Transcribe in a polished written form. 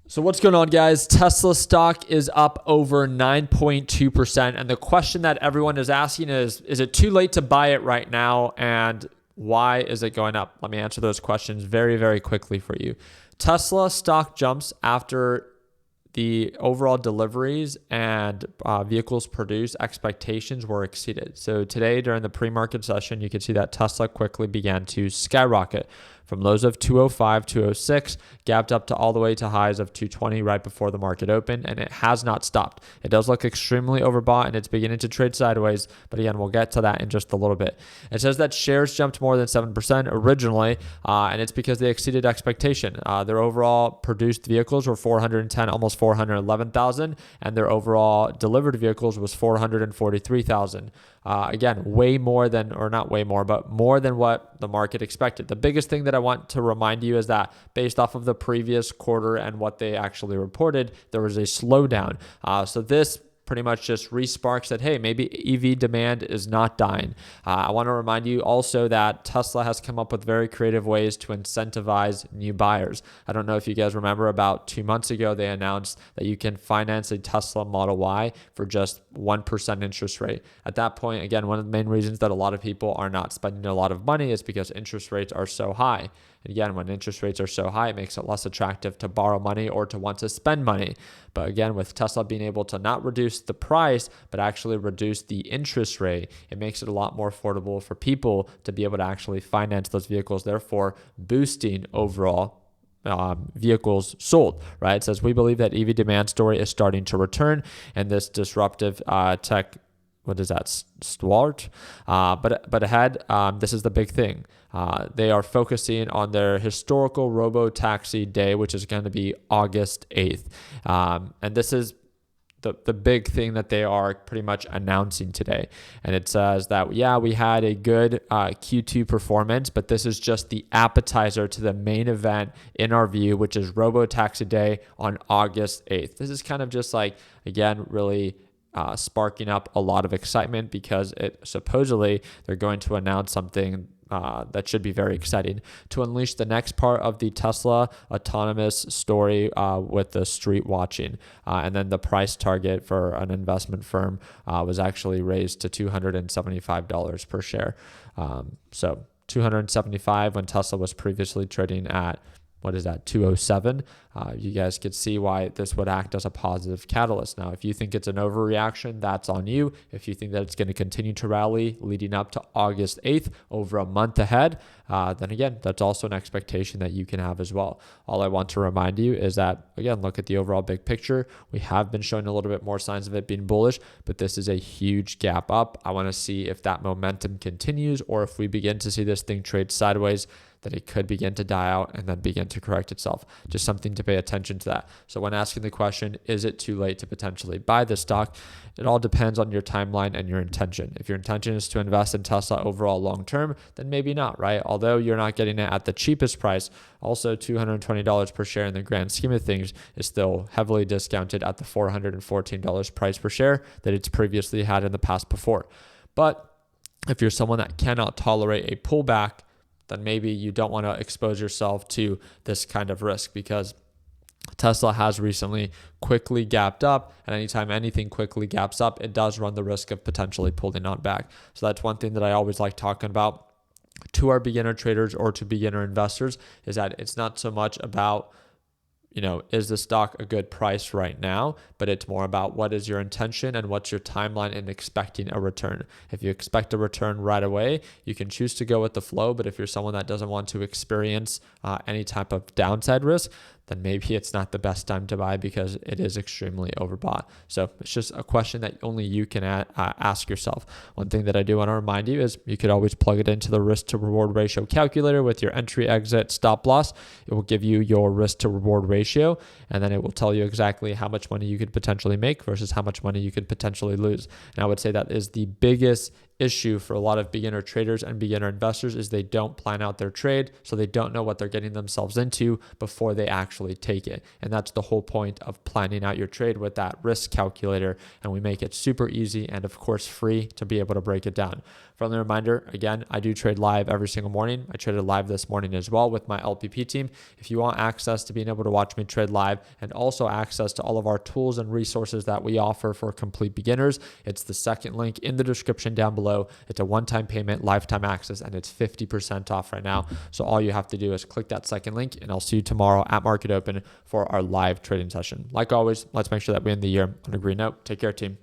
So what's going on, guys? Tesla stock is up over 9.2%. And the question that everyone is asking is it too late to buy it right now? And why is it going up? Let me answer those questions very, very quickly for you. Tesla stock jumps after the overall deliveries and vehicles produced expectations were exceeded. So today during the pre-market session, you can see that Tesla quickly began to skyrocket from lows of 205, 206, gapped up to all the way to highs of 220 right before the market opened, and it has not stopped. It does look extremely overbought, and it's beginning to trade sideways, but again, we'll get to that in just a little bit. It says that shares jumped more than 7% originally, and it's because they exceeded expectation. Their overall produced vehicles were 410, almost 411,000, and their overall delivered vehicles was 443,000. Again, way more than, or not way more, but more than what the market expected. The biggest thing that I want to remind you is that based off of the previous quarter and what they actually reported, there was a slowdown. So this pretty much just re-sparks that, hey, maybe EV demand is not dying. I want to remind you also that Tesla has come up with very creative ways to incentivize new buyers. I don't know if you guys remember, about 2 months ago, they announced that you can finance a Tesla Model Y for just 1% interest rate. At that point, again, one of the main reasons that a lot of people are not spending a lot of money is because interest rates are so high. Again, when interest rates are so high, it makes it less attractive to borrow money or to want to spend money. But again, with Tesla being able to not reduce the price, but actually reduce the interest rate, it makes it a lot more affordable for people to be able to actually finance those vehicles, therefore boosting overall vehicles sold, right? It says, we believe that EV demand story is starting to return, and this disruptive tech, what is that, stalwart? But ahead, this is the big thing. They are focusing on their historical robo-taxi day, which is going to be August 8th. And this is the big thing that they are pretty much announcing today. And it says that, yeah, we had a good Q2 performance, but this is just the appetizer to the main event in our view, which is robo-taxi day on August 8th. This is kind of just like, again, really sparking up a lot of excitement because it supposedly they're going to announce something that should be very exciting to unleash the next part of the Tesla autonomous story with the street watching. And then the price target for an investment firm was actually raised to $275 per share. So $275 when Tesla was previously trading at, what is that, 207? You guys could see why this would act as a positive catalyst. Now, if you think it's an overreaction, that's on you. If you think that it's going to continue to rally leading up to August 8th, over a month ahead, then again, that's also an expectation that you can have as well. All I want to remind you is that, again, look at the overall big picture. We have been showing a little bit more signs of it being bullish, but this is a huge gap up. I want to see if that momentum continues, or if we begin to see this thing trade sideways, that it could begin to die out and then begin to correct itself. Just something to pay attention to that. So when asking the question, is it too late to potentially buy this stock? It all depends on your timeline and your intention. If your intention is to invest in Tesla overall long-term, then maybe not, right? Although you're not getting it at the cheapest price, also $220 per share in the grand scheme of things is still heavily discounted at the $414 price per share that it's previously had in the past before. But if you're someone that cannot tolerate a pullback, then maybe you don't want to expose yourself to this kind of risk, because Tesla has recently quickly gapped up, and anytime anything quickly gaps up, it does run the risk of potentially pulling on back. So that's one thing that I always like talking about to our beginner traders or to beginner investors, is that it's not so much about, is the stock a good price right now? But it's more about what is your intention and what's your timeline in expecting a return. If you expect a return right away, you can choose to go with the flow. But if you're someone that doesn't want to experience any type of downside risk, then maybe it's not the best time to buy because it is extremely overbought. So it's just a question that only you can ask yourself. One thing that I do want to remind you is you could always plug it into the risk to reward ratio calculator with your entry, exit, stop loss. It will give you your risk to reward ratio, and then it will tell you exactly how much money you could potentially make versus how much money you could potentially lose. And I would say that is the biggest issue for a lot of beginner traders and beginner investors is they don't plan out their trade, so they don't know what they're getting themselves into before they actually take it. And that's the whole point of planning out your trade with that risk calculator, and we make it super easy and of course free to be able to break it down. Friendly reminder, again, I do trade live every single morning. I traded live this morning as well with my LPP team. If you want access to being able to watch me trade live and also access to all of our tools and resources that we offer for complete beginners, it's the second link in the description down below. It's a one-time payment, lifetime access, and it's 50% off right now. So all you have to do is click that second link, and I'll see you tomorrow at Market Open for our live trading session. Like always, let's make sure that we end the year on a green note. Take care, team.